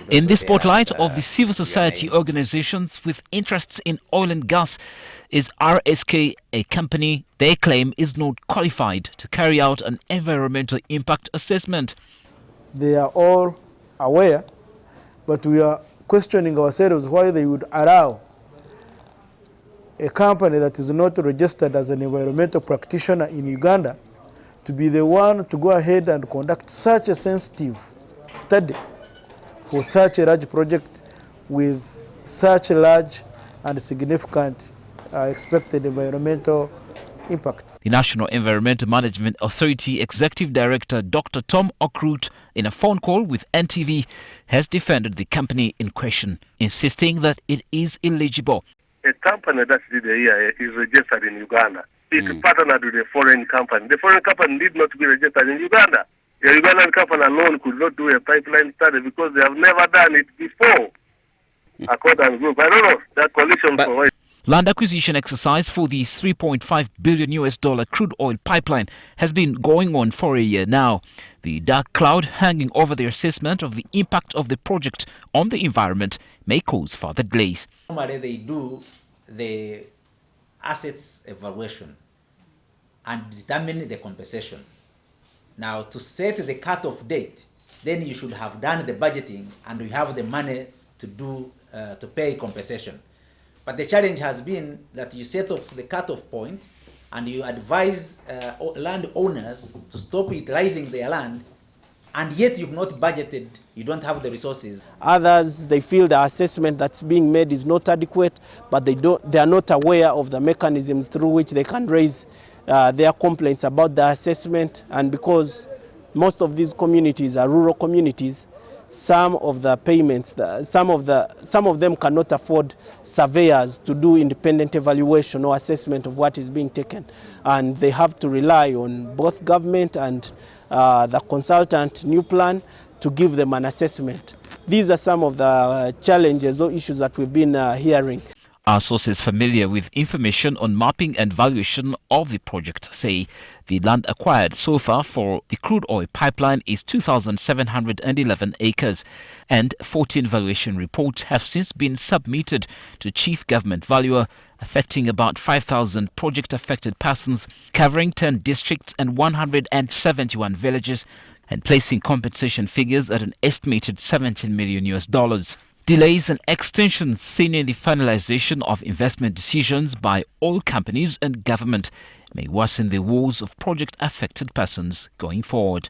In the spotlight of the civil society organizations with interests in oil and gas is RSK, a company they claim is not qualified to carry out an environmental impact assessment. They are all aware, but we are questioning ourselves why they would allow a company that is not registered as an environmental practitioner in Uganda to be the one to go ahead and conduct such a sensitive study for such a large project with such a large and significant expected environmental impact. The National Environmental Management Authority Executive Director Dr. Tom Okrut, in a phone call with NTV, has defended the company in question, insisting that it is eligible. A company that did here is registered in Uganda. It partnered with a foreign company. The foreign company did not be registered in Uganda. The Ugandan company alone could not do a pipeline study because they have never done it before. According group, I don't know, that coalition for it. Land acquisition exercise for the $3.5 billion crude oil pipeline has been going on for a year now. The dark cloud hanging over the assessment of the impact of the project on the environment may cause further delays. Normally they do the assets evaluation and determine the compensation. Now, to set the cut-off date, then you should have done the budgeting and you have the money to do to pay compensation. But the challenge has been that you set off the cut-off point and you advise landowners to stop utilizing their land, and yet you've not budgeted, you don't have the resources. Others, they feel the assessment that's being made is not adequate, but they are not aware of the mechanisms through which they can raise their complaints about the assessment. And because most of these communities are rural communities, some of the payments, some of them cannot afford surveyors to do independent evaluation or assessment of what is being taken, and they have to rely on both government and the consultant New Plan to give them an assessment. These are some of the challenges or issues that we've been hearing. Our sources familiar with information on mapping and valuation of the project say the land acquired so far for the crude oil pipeline is 2,711 acres, and 14 valuation reports have since been submitted to Chief Government Valuer, affecting about 5,000 project-affected persons, covering 10 districts and 171 villages, and placing compensation figures at an estimated $17 million. Delays and extensions seen in the finalization of investment decisions by oil companies and government may worsen the woes of project-affected persons going forward.